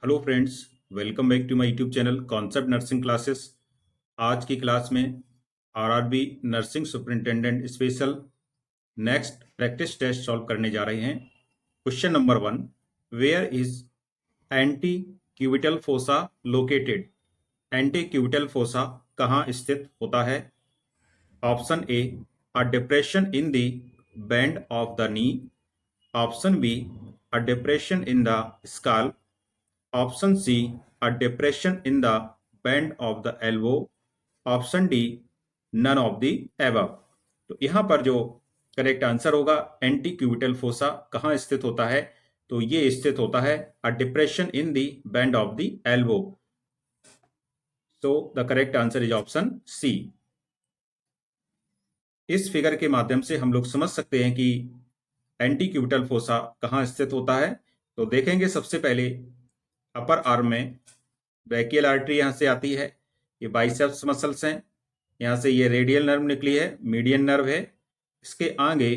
Hello friends, welcome back to my YouTube channel concept nursing classes. आज की class में RRB nursing superintendent special next practice test solve करने जा रहे हैं। Question number 1, where is antecubital fossa located? Antecubital fossa कहाँ स्थित होता है? Option A, a depression in the bend of the knee. Option B, a depression in the skull. Option C, a depression in the bend of the elbow. Option D, none of the above. तो यहाँ पर जो correct answer होगा, antecubital fossa कहाँ स्थित होता है? तो ये स्थित होता है a depression in the bend of the elbow. So the correct answer is option C. इस फिगर के माध्यम से हम लोग समझ सकते हैं कि एंटी क्यूबिटल फोसा कहाँ स्थित होता है। तो देखेंगे सबसे पहले अपर आर्म में ब्रैकियल आर्टरी यहाँ से आती है, ये बाइसेप्स मसल्स हैं। यहाँ से ये रेडियल नर्व निकली है, मीडियन नर्व है। इसके आगे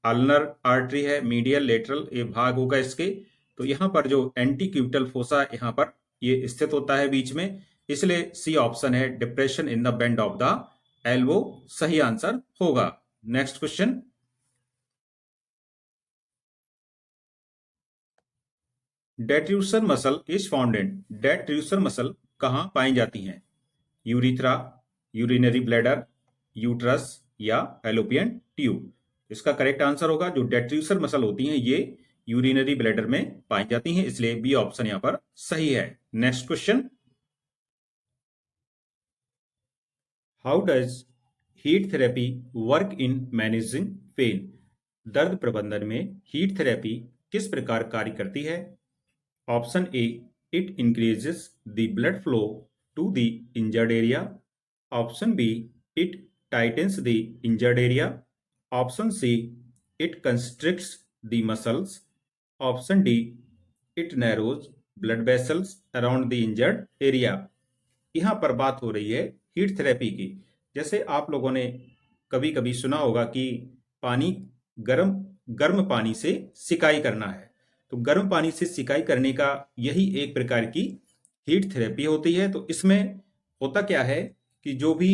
अल्नर आर्टरी है, मीडियल लेटरल ये भाग होगा इसके। तो यहाँ पर जो एंटी क्यूबिटल फोसा यहाँ पर ये स्थित होता है बीच में, इसलिए सी ऑप्शन है depression in the bend of the elbow सही आंसर होगा। Next question, detrusor muscle is found in. Detrusor muscle कहाँ पाई जाती हैं? यूरिथ्रा, यूरिनरी ब्लैडर, यूट्रस या फैलोपियन ट्यूब। इसका करेक्ट आंसर होगा जो डेट्रूसर मसल होती हैं ये यूरिनरी ब्लैडर में पाई जाती हैं, इसलिए बी ऑप्शन यहां पर सही है। Next question, how does heat therapy work in managing pain? दर्द प्रबंधन में हीट थेरेपी किस प्रकार कार्य करती है? Option A, it increases the blood flow to the injured area. Option B, it tightens the injured area. Option C, it constricts the muscles. Option D, it narrows blood vessels around the injured area. यहाँ पर बात हो रही है heat therapy की। जैसे आप लोगों ने कभी कभी सुना होगा कि पानी गर्म गर्म पानी से सिकाई करना है, तो गर्म पानी से सिकाई करने का यही एक प्रकार की हीट थेरेपी होती है। तो इसमें होता क्या है कि जो भी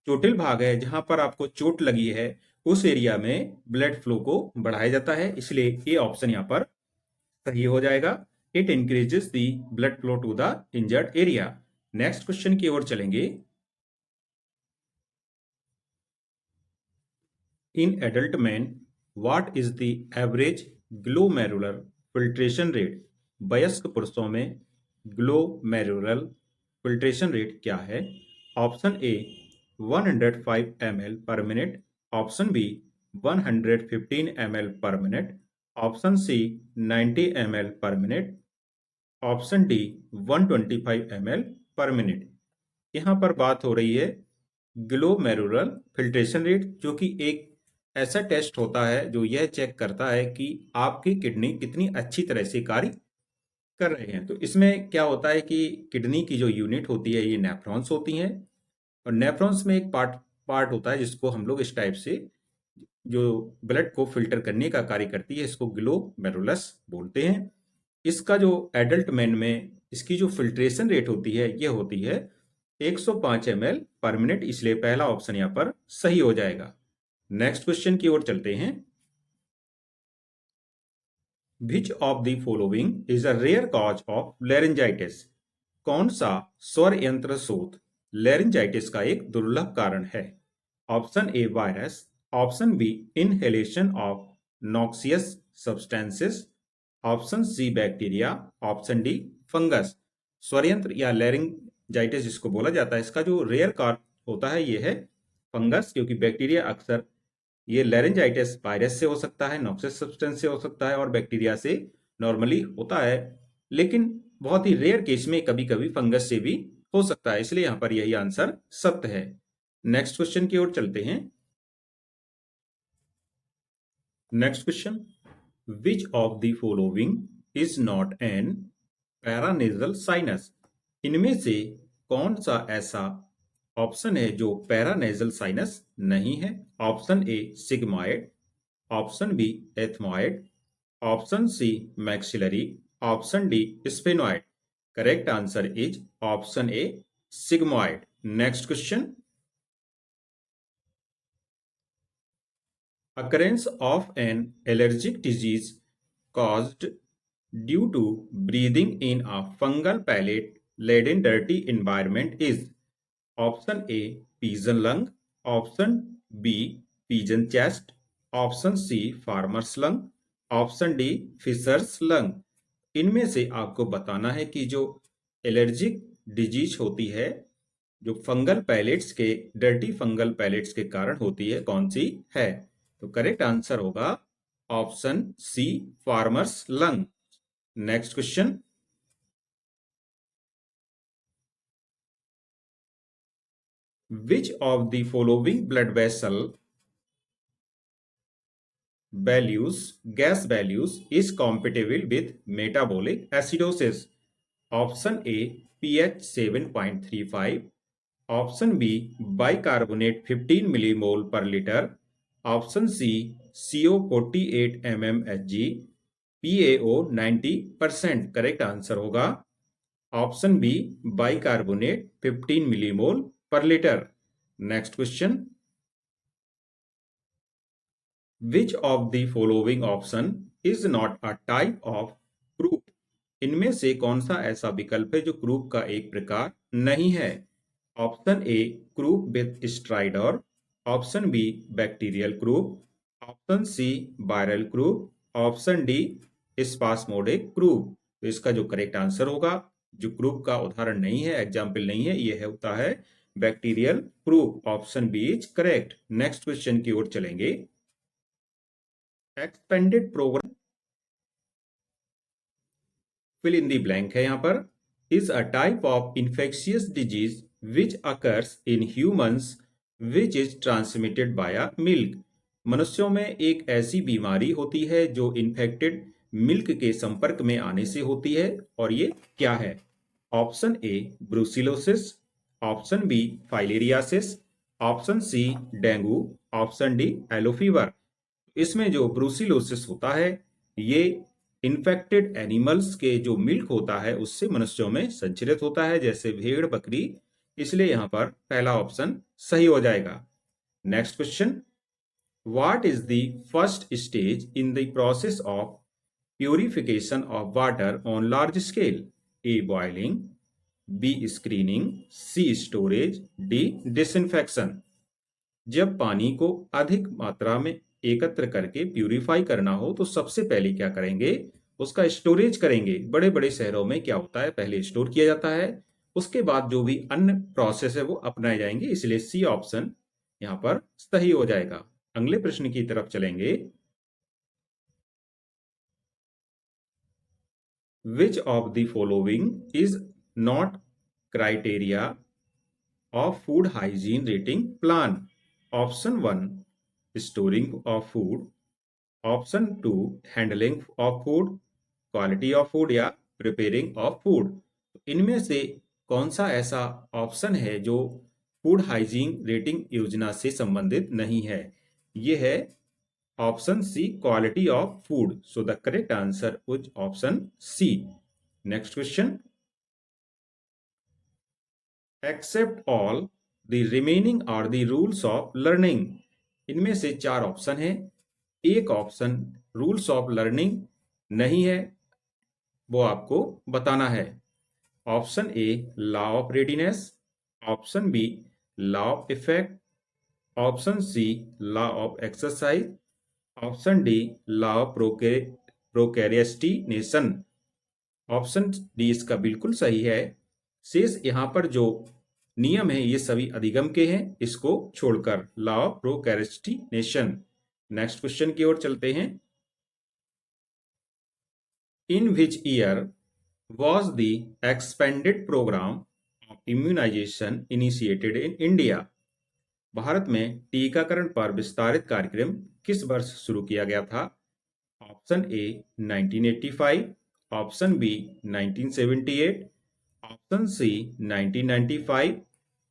चोटिल भाग है जहां पर आपको चोट लगी है उस एरिया में ब्लड फ्लो को बढ़ाया जाता है, इसलिए ए ऑप्शन यहां पर सही हो जाएगा। It increases the blood flow to the injured area. Next question की ओर चलेंगे। In adult man what is the average glomerular filtration rate? वयस्क पुरुषों में ग्लोमेरुलर फिल्ट्रेशन रेट क्या है? Option A, 105 ml per minute. Option B, 115 ml per minute. Option C, 90 ml per minute. Option D, 125 ml per minute। यहाँ पर बात हो रही है ग्लोमेरुलर फिल्ट्रेशन रेट, जो कि एक ऐसा टेस्ट होता है जो यह चेक करता है कि आपकी किडनी कितनी अच्छी तरह से कार्य कर रहे हैं। तो इसमें क्या होता है कि किडनी की जो यूनिट होती है ये नेफ्रॉन्स होती हैं, और नेफ्रॉन्स में एक पार्ट पार्ट होता है जिसको हम लोग इस टाइप से जो ब्लड को फिल्टर करने का कार्य करती है, इसको ग्लोमेरुलस बोलते हैं। इसका जो एडल्ट मैन में इसकी जो फिल्ट्रेशन रेट होती है ये होती है 105 ml पर मिनट, इसलिए पहला ऑप्शन यहाँ पर सही हो जाएगा। नेक्स्ट क्वेश्चन की ओर चलते हैं। Which of the following is a rare cause of laryngitis? कौन सा स्वर यंत्र शोथ लेरिंजाइटिस का एक दुर्लभ कारण है? Option A, virus. Option B, inhalation of noxious substances. Option C, bacteria. Option D, fungus. स्वरयंत्र या लेरिंजाइटिस जिसको बोला जाता है, इसका जो रेयर कॉज होता है ये है फंगस, क्योंकि बैक्टीरिया अक्सर ये लेरिंजाइटिस वायरस से हो सकता है, नॉक्सियस सब्सटेंस से हो सकता है और बैक्टीरिया से नॉर्मली होता है, लेकिन बहुत ही रेयर केस में कभी कभी फंगस से भी हो सकता है, इसलिए यहां पर यही आंसर सत्य है। नेक्स्ट क्वेश्चन की ओर चलते हैं। Next question, which of the following is not an paranasal sinus? इनमें से कौन सा ऐसा ऑप्शन है जो पैरानेजल साइनस नहीं है? Option A, sigmoid. Option B, ethmoid. Option C, maxillary. Option D, sphenoid. Correct answer is option A sigmoid. Next question. Occurrence of an allergic disease caused due to breathing in a fungal pellet laden dirty environment is option A pigeon lung, option B pigeon chest, option C farmer's lung, option D fisher's lung. इनमें से आपको बताना है कि जो allergic disease होती है जो फंगल पैलेट्स के डर्टी फंगल पैलेट्स के कारण होती है कौन सी है। तो करेक्ट आंसर होगा option C farmer's lung. Next question. Which of the following blood vessel values gas values is compatible with metabolic acidosis? Option A pH 7.35, option B bicarbonate 15 millimole per litre, option C CO 48 mmHg, PaO 90%। Correct answer होगा option B bicarbonate 15 millimole per litre. Next question. Which of the following option is not a type of croup? इनमें से कौन सा ऐसा विकल्प है जो croup का एक प्रकार नहीं है? Option A croup with stridor, option B bacterial croup, option C viral croup, option D spasmodic croup. तो इसका जो करेक्ट आंसर होगा, जो क्रूप का उदाहरण नहीं है, एग्जाम्पल नहीं है, ये होता है bacterial croup. Option B is correct. Next question की ओर चलेंगे। Expanded program fill in the blank है यहां पर। Is a type of infectious disease which occurs in humans which is transmitted by milk. मनुष्यों में एक ऐसी बीमारी होती है जो इन्फेक्टेड मिल्क के संपर्क में आने से होती है, और ये क्या है? Option A brucellosis, option B filariasis, option C dengue, option D yellow fever. इसमें जो ब्रूसिलोसिस होता है ये इन्फेक्टेड एनिमल्स के जो मिल्क होता है उससे मनुष्यों में संचरित होता है, जैसे भेड़ बकरी, इसलिए यहां पर पहला ऑप्शन सही हो जाएगा। Next question. What is the first stage in the process of purification of water on large scale? A boiling, B screening, C storage, D disinfection. जब पानी को अधिक मात्रा में एकत्र करके प्यूरिफाई करना हो तो सबसे पहले क्या करेंगे? उसका स्टोरेज करेंगे। बड़े बड़े शहरों में क्या होता है, पहले स्टोर किया जाता है, उसके बाद जो भी अन्य प्रोसेस है वो अपनाए जाएंगे, इसलिए सी ऑप्शन यहां पर सही हो जाएगा। अगले प्रश्न की तरफ चलेंगे। विच of the following is not criteria of food hygiene rating plan? Option 1 storing of food, option 2 handling of food, quality of food या प्रिपेयरिंग ऑफ फूड। इनमें से कौन सा ऐसा ऑप्शन है जो फूड हाइजीन रेटिंग योजना से संबंधित नहीं है? यह है option C quality of food. So the correct answer is option C. Next question. Except all the remaining are the rules of learning. इनमें से चार ऑप्शन है, एक ऑप्शन रूल्स ऑफ लर्निंग नहीं है, वो आपको बताना है। Option A law of readiness, option B law of effect, option C law of exercise, option D law of procrastination. Option D इसका बिल्कुल सही है। शेष यहां पर जो नियम है ये सभी अधिगम के हैं, इसको छोड़कर law of procrastination. Next question की ओर चलते हैं। In which year was the expanded programme of immunization initiated in India? Bharat में टीकाकरण पर विस्तारित कार्यक्रम किस वर्ष शुरू किया गया था? Option A 1985, option B 1978, option C 1995,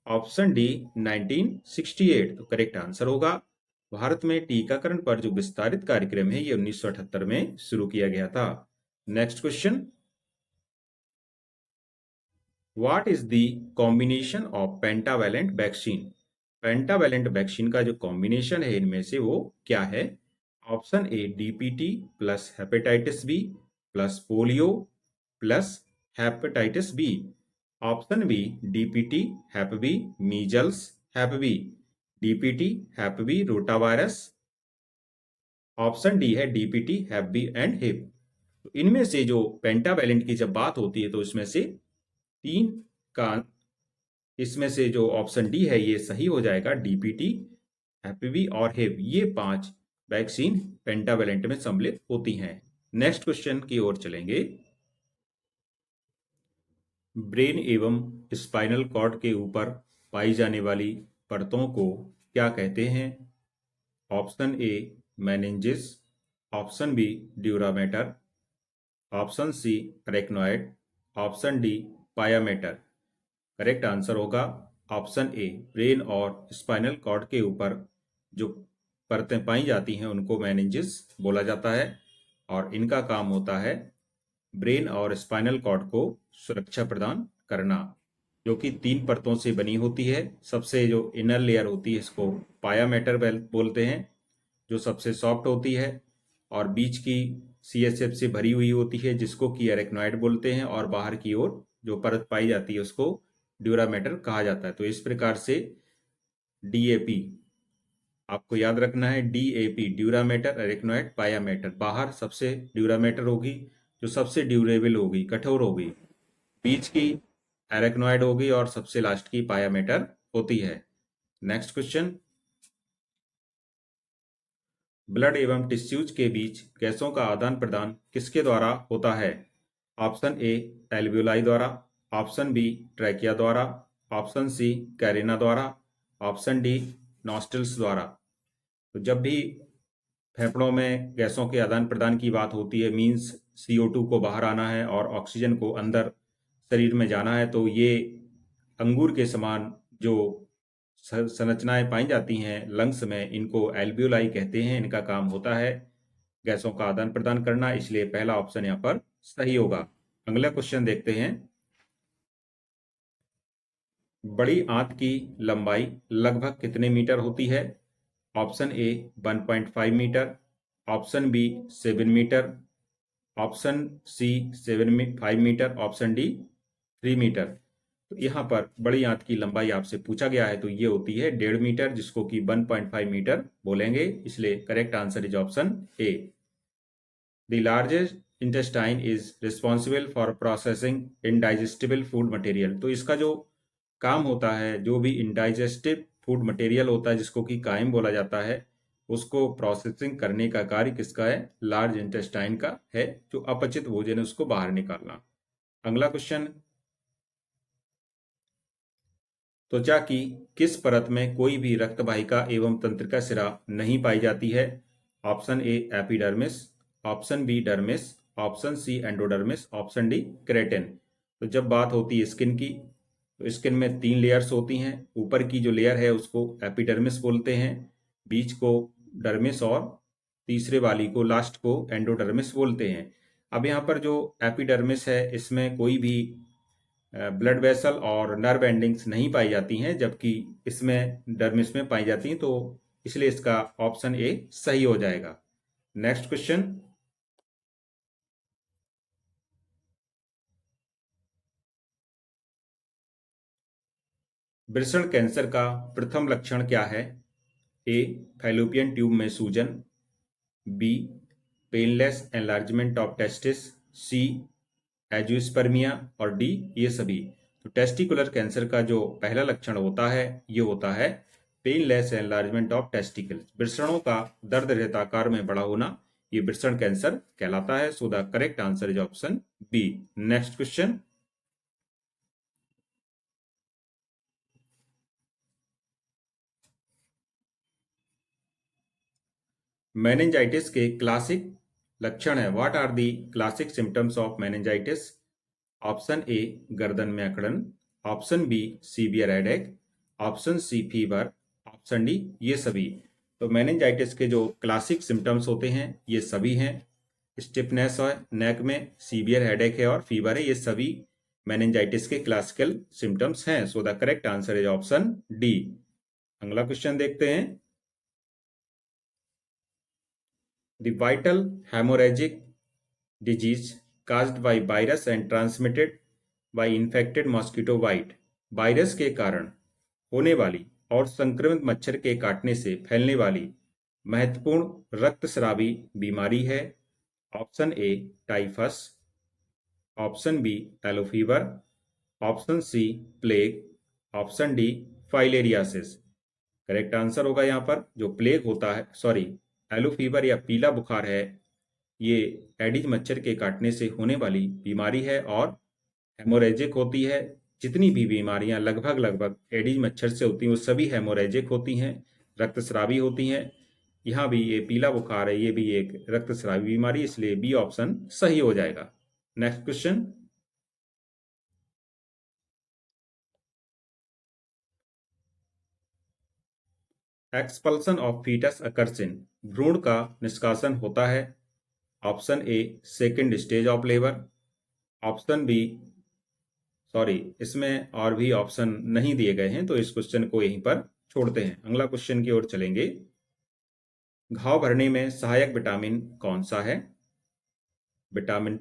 option D 1968। तो करेक्ट आंसर होगा भारत में टीकाकरण पर जो विस्तारित कार्यक्रम है ये 1978 में शुरू किया गया था। Next question. What is the combination of pentavalent vaccine? Pentavalent vaccine का जो कॉम्बिनेशन है इनमें से वो क्या है? Option A DPT plus hepatitis B plus polio plus hepatitis B. Option B DPT hep B measles hep B, DPT hep B rotavirus. Option D है DPT hep B and Hib. तो इनमें से जो पेंटावेलेंट की जब बात होती है तो इसमें से तीन का, इसमें से जो ऑप्शन डी है ये सही हो जाएगा। डीपीटी, हैप्पी और हेव, ये 5 वैक्सीन पेंटावेलेंट में सम्मिलित होती हैं। नेक्स्ट क्वेश्चन की ओर चलेंगे। ब्रेन एवं स्पाइनल कॉर्ड के ऊपर पाई जाने वाली परतों को क्या कहते हैं? Option A meninges, option B dura mater, option C arachnoid, option D pia mater. Correct answer होगा ऑप्शन ए। ब्रेन और स्पाइनल कॉर्ड के ऊपर जो परतें पाई जाती हैं उनको मेनिंजिस बोला जाता है और इनका काम होता है ब्रेन और स्पाइनल कॉर्ड को सुरक्षा प्रदान करना, जो कि 3 परतों से बनी होती है। सबसे जो इनर लेयर होती है इसको पायामेटर बोलते हैं, जो सबसे सॉफ्ट होती है, और बीच की सीएसएफ से भरी हुई होती है जिसको कि एरेक्नॉइड बोलते हैं, और बाहर की ओर जो परत पाई जाती है उसको ड्यूरामेटर कहा जाता है। तो इस प्रकार से डीएपी आपको याद रखना है, डीएपी ड्यूरामेटर एरेक्नॉइड पायामेटर। बाहर सबसे ड्यूरामेटर होगी जो सबसे ड्यूरेबल होगी, कठोर होगी, बीच की एरेक्नॉइड होगी और सबसे लास्ट की पायामेटर होती है। Next question. ब्लड एवं टिश्यूज के बीच गैसों का आदान प्रदान किसके द्वारा होता है? ऑप्शन ए एल्वियोलाई द्वारा, ऑप्शन बी ट्रैकिया द्वारा, ऑप्शन सी कैरिना द्वारा, ऑप्शन डी नॉस्ट्रिल्स द्वारा। तो जब भी फेफड़ों में गैसों के आदान प्रदान की बात होती है, मीन्स CO2 को बाहर आना है और ऑक्सीजन को अंदर शरीर में जाना है, तो ये अंगूर के समान जो संरचनाएं पाई जाती हैं लंग्स में, इनको एल्वियोलाई कहते हैं। इनका काम होता है गैसों का आदान प्रदान करना, इसलिए पहला ऑप्शन यहाँ पर सही होगा। अगला क्वेश्चन देखते हैं। बड़ी आंत की लंबाई लगभग कितने मीटर होती है? Option A 1.5 metre, option B 7 metre, option C 5 metre, option D 3 metre. तो यहाँ पर बड़ी आंत की लंबाई आपसे पूछा गया है तो ये होती है 1.5 मीटर, जिसको कि 1.5 मीटर बोलेंगे, इसलिए correct answer is option A. The largest intestine is responsible for processing indigestible food material. तो इसका जो काम होता है, जो भी इनडाइजेस्टिव फूड मटेरियल होता है जिसको कि काइम बोला जाता है, उसको प्रोसेसिंग करने का कार्य किसका है? लार्ज इंटेस्टाइन का है। जो अपचित भोजन है उसको बाहर निकालना। अगला क्वेश्चन। त्वचा की किस परत में कोई भी रक्त वाहिका एवं तंत्रिका शिरा नहीं पाई जाती है? Option A epidermis, option B dermis, option C endodermis, option D keratin. तो जब बात होती है स्किन की, तो स्किन में 3 लेयर्स होती हैं। ऊपर की जो लेयर है उसको एपिडर्मिस बोलते हैं, बीच को डर्मिस और तीसरे वाली को, लास्ट को एंडोडर्मिस बोलते हैं। अब यहाँ पर जो एपिडर्मिस है इसमें कोई भी ब्लड वेसल और नर्व एंडिंग्स नहीं पाई जाती हैं, जबकि इसमें डर्मिस में पाई जाती हैं, तो इसलिए इसका ऑप्शन ए सही हो जाएगा। Next question. वृषण कैंसर का प्रथम लक्षण क्या है? ए फैलोपियन ट्यूब में सूजन, B painless enlargement of testis, C azoospermia और डी ये सभी। तो टेस्टिकुलर कैंसर का जो पहला लक्षण होता है ये होता है पेनलेस एनलार्जमेंट ऑफ टेस्टिकल्स। वृषणों का दर्द रहित आकार में बड़ा होना, ये वृषण कैंसर कहलाता है। So the correct answer is option B. Next question. Meningitis के क्लासिक लक्षण है। What are the classic symptoms of meningitis? Option A गर्दन में अकड़न, option B severe headache, option C fever, option D ये सभी। तो मेनिंजाइटिस के जो क्लासिक सिम्टम्स होते हैं ये सभी हैं। स्टिफनेस है नेक में, सीवियर हेडेक है और फीवर है, ये सभी मेनिंजाइटिस के क्लासिकल सिम्टम्स हैं। सो the correct answer is option D. अगला क्वेश्चन देखते हैं। The vital haemorrhagic disease caused by virus and transmitted by infected mosquito bite। Virus के कारण होने वाली और संक्रमित मच्छर के काटने से फैलने वाली महत्वपूर्ण रक्तस्रावी बीमारी है। Option A typhus, option B yellow fever, option C plague, option D filariasis. Correct answer होगा यहाँ पर जो प्लेग होता है, सॉरी येलो फीवर या पीला बुखार है, ये एडिज मच्छर के काटने से होने वाली बीमारी है और हेमोरेजिक होती है। जितनी भी बीमारियां लगभग एडिज मच्छर से होती हैं वो सभी हेमोरेजिक होती हैं, रक्तस्रावी होती हैं। यहाँ भी ये पीला बुखार है, ये भी एक रक्तस्रावी बीमारी, इसलिए बी ऑप्शन सही हो जाएगा। Next question. Expulsion of fetus occurs in. भ्रूण का निष्कासन होता है। Option A second stage of labour, option B, sorry इसमें और भी ऑप्शन नहीं दिए गए हैं तो इस क्वेश्चन को यहीं पर छोड़ते हैं। अगला क्वेश्चन की ओर चलेंगे। घाव भरने में सहायक विटामिन कौन सा है? विटामिन,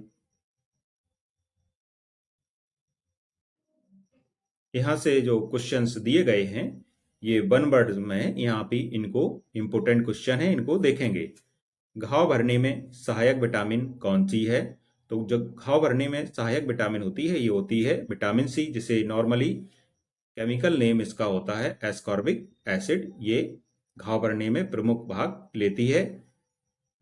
यहाँ से जो क्वेश्चंस दिए गए हैं ये वन वर्ड में, यहाँ पे इनको इंपोर्टेंट क्वेश्चन है, इनको देखेंगे। घाव भरने में सहायक विटामिन कौन सी है? तो जो घाव भरने में सहायक विटामिन होती है ये होती है विटामिन सी, जिसे नॉर्मली केमिकल नेम इसका होता है एस्कॉर्बिक एसिड। ये घाव भरने में प्रमुख भाग लेती है।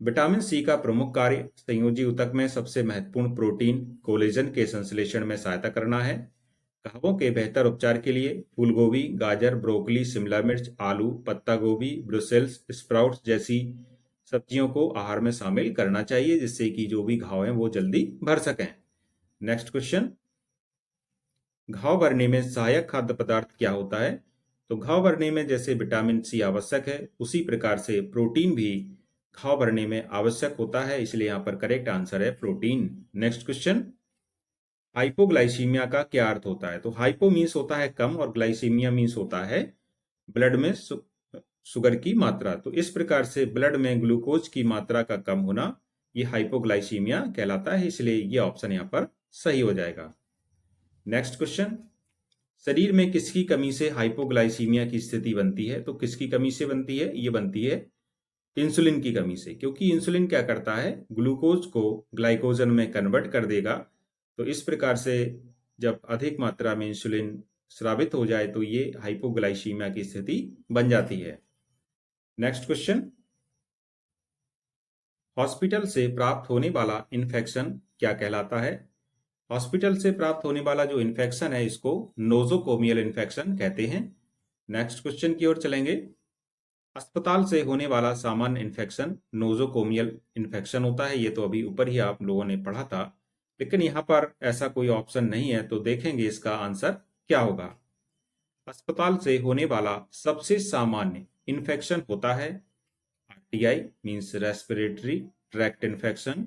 विटामिन सी का प्रमुख कार्य संयोजी ऊतक में सबसे महत्वपूर्ण प्रोटीन कोलेजन के संश्लेषण में सहायता करना है। घावों के बेहतर उपचार के लिए फूलगोभी, गाजर, ब्रोकली, शिमला मिर्च, आलू, पत्ता गोभी, ब्रुसेल्स स्प्राउट्स जैसी सब्जियों को आहार में शामिल करना चाहिए, जिससे कि जो भी घाव हैं वो जल्दी भर सकें। Next question. घाव भरने में सहायक खाद्य पदार्थ क्या होता है? तो घाव भरने में जैसे विटामिन सी आवश्यक है उसी प्रकार से प्रोटीन भी घाव भरने में आवश्यक होता है, इसलिए यहाँ पर करेक्ट आंसर है प्रोटीन। Next question. हाइपोग्लाइसीमिया का क्या अर्थ होता है? तो हाइपो मीन्स होता है कम और ग्लाइसीमिया मीन्स होता है ब्लड में शुगर की मात्रा। तो इस प्रकार से ब्लड में ग्लूकोज की मात्रा का कम होना ये हाइपोग्लाइसीमिया कहलाता है, इसलिए ये ऑप्शन यहाँ पर सही हो जाएगा। Next question. शरीर में किसकी कमी से हाइपोग्लाइसीमिया की स्थिति बनती है? तो किसकी कमी से बनती है? ये बनती है इंसुलिन की कमी से, क्योंकि इंसुलिन क्या करता है ग्लूकोज को ग्लाइकोजन में कन्वर्ट कर देगा। तो इस प्रकार से जब अधिक मात्रा में इंसुलिन स्रावित हो जाए तो ये हाइपोग्लाइसीमिया की स्थिति बन जाती है। Next question. हॉस्पिटल से प्राप्त होने वाला इन्फेक्शन क्या कहलाता है? हॉस्पिटल से प्राप्त होने वाला जो इन्फेक्शन है इसको नोजोकोमियल इन्फेक्शन कहते हैं। नेक्स्ट क्वेश्चन की ओर चलेंगे। अस्पताल से होने वाला सामान्य इन्फेक्शन नोजोकोमियल इन्फेक्शन होता है, ये तो अभी ऊपर ही आप लोगों ने पढ़ा था, लेकिन यहाँ पर ऐसा कोई ऑप्शन नहीं है तो देखेंगे इसका आंसर क्या होगा। अस्पताल से होने वाला सबसे सामान्य इन्फेक्शन होता है RTI means respiratory tract infection,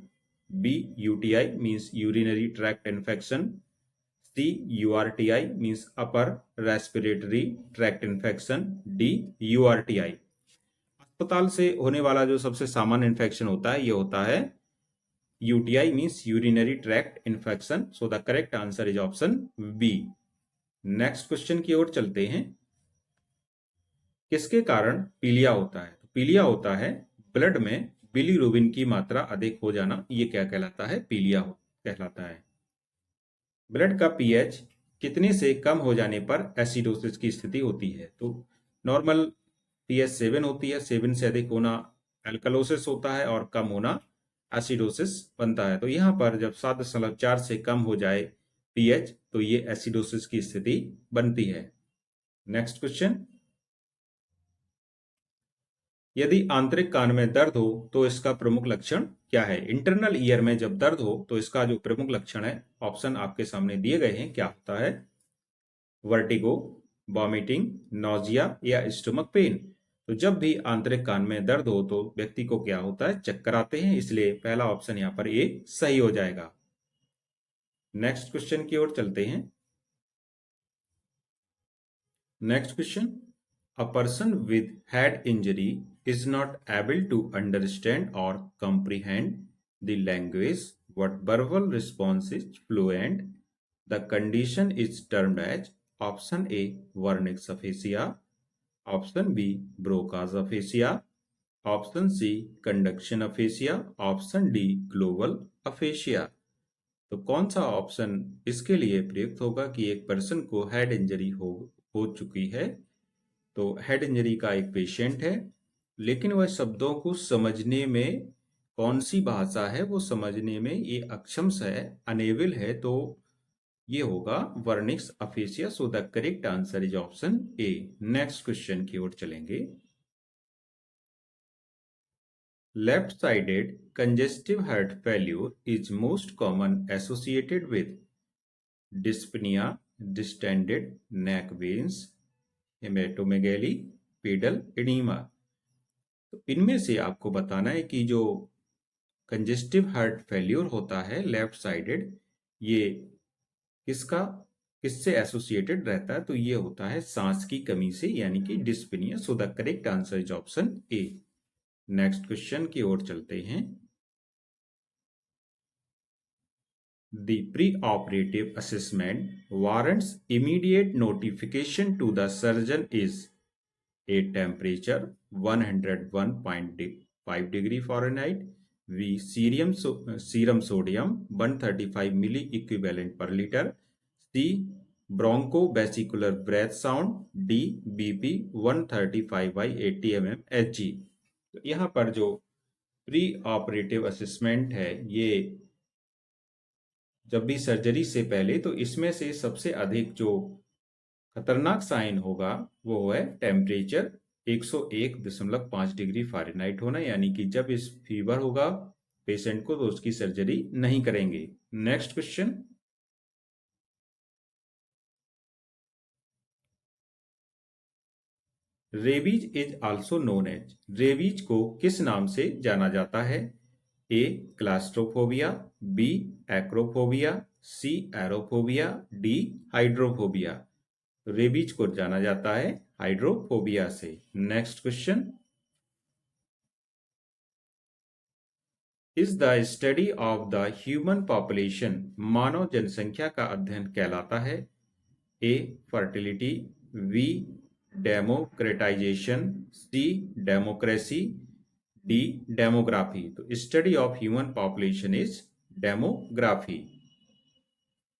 B UTI means urinary tract infection, C URTI means upper respiratory tract infection, D URTI. अस्पताल से होने वाला जो सबसे सामान्य इन्फेक्शन होता है ये होता है UTI means urinary tract infection. So the correct answer is option B. Next question की ओर चलते हैं। किसके कारण पीलिया होता है? तो पीलिया होता है ब्लड में बिलीरुबिन की मात्रा अधिक हो जाना, ये क्या कहलाता है? पीलिया कहलाता है। ब्लड का पीएच कितने से कम हो जाने पर एसिडोसिस की स्थिति होती है? तो नॉर्मल पीएच 7 होती है, 7 से अधिक होना एल्कलोसिस होता है और कम होना एसिडोसिस बनता है। तो यहाँ पर जब 7.4 से कम हो जाए पीएच तो ये एसिडोसिस की स्थिति बनती है। Next question. यदि आंतरिक कान में दर्द हो तो इसका प्रमुख लक्षण क्या है? इंटरनल ईयर में जब दर्द हो तो इसका जो प्रमुख लक्षण है, ऑप्शन आपके सामने दिए गए हैं, क्या होता है? वर्टिगो, वॉमिटिंग, नोजिया या स्टमक पेन। तो जब भी आंतरिक कान में दर्द हो तो व्यक्ति को क्या होता है? चक्कर आते हैं, इसलिए पहला ऑप्शन यहाँ पर ए सही हो जाएगा। नेक्स्ट क्वेश्चन की ओर चलते हैं। Next question, a person with head injury is not able to understand or comprehend the language but verbal response is fluent. The condition is termed as option A Wernicke's aphasia, option B Broca's aphasia, option C conduction aphasia, option D global aphasia. तो कौन सा option इसके लिए प्रयुक्त होगा कि एक person को हेड इंजरी हो चुकी है। तो हेड इंजरी का एक पेशेंट है, लेकिन वह शब्दों को समझने में, कौन सी भाषा है वो समझने में ये अक्षम है, अनेबल है। तो ये होगा Wernicke's aphasia. So the correct answer is option A. Next question की ओर चलेंगे। Left-sided congestive heart failure is most common associated with dyspnea, distended neck veins, hepatomegaly, pedal oedema. तो इनमें से आपको बताना है कि जो कंजेस्टिव हार्ट फेल्योर होता है लेफ्ट साइडेड, ये किससे एसोसिएटेड रहता है। तो ये होता है सांस की कमी से, यानी कि dyspnoea. So the correct answer is option A. Next question की ओर चलते हैं। The pre-operative assessment warrants immediate notification to the surgeon is A. Temperature 101.5 degree Fahrenheit, B. Serum sodium 135 milli equivalent per liter, C. Bronchovascular breath sound, D. BP 135 by 80 mm Hg। तो यहाँ पर जो pre operative assessment है, ये जब भी surgery से पहले, तो इसमें से सबसे अधिक जो खतरनाक साइन होगा वो है टेम्परेचर 101.5 डिग्री फ़ारेनहाइट होना, यानी कि जब इस फीवर होगा पेशेंट को तो उसकी सर्जरी नहीं करेंगे। Next question, rabies is also known as, rabies को किस नाम से जाना जाता है। A claustrophobia, B acrophobia, C aerophobia, D hydrophobia. Rabies को जाना जाता है हाइड्रोफोबिया से। Next question, is the study of the human population, मानव जनसंख्या का अध्ययन कहलाता है। A fertility, B democratization, C democracy, D demography. तो study of human population is demography.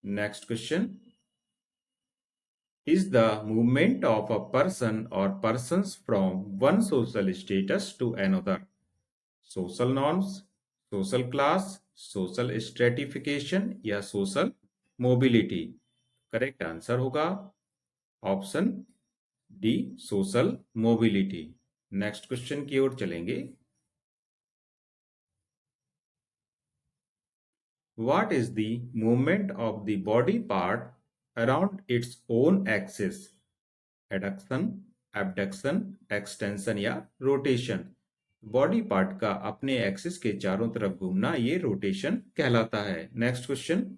Next question, is the movement of a person or persons from one social status to another, social norms, social class, social stratification या social mobility। Correct answer होगा option D social mobility. Next question की ओर चलेंगे। What is the movement of the body part around its own axis? Adduction, abduction, extension या rotation. Body part का अपने axis के चारों तरफ घूमना ये रोटेशन कहलाता है। Next question,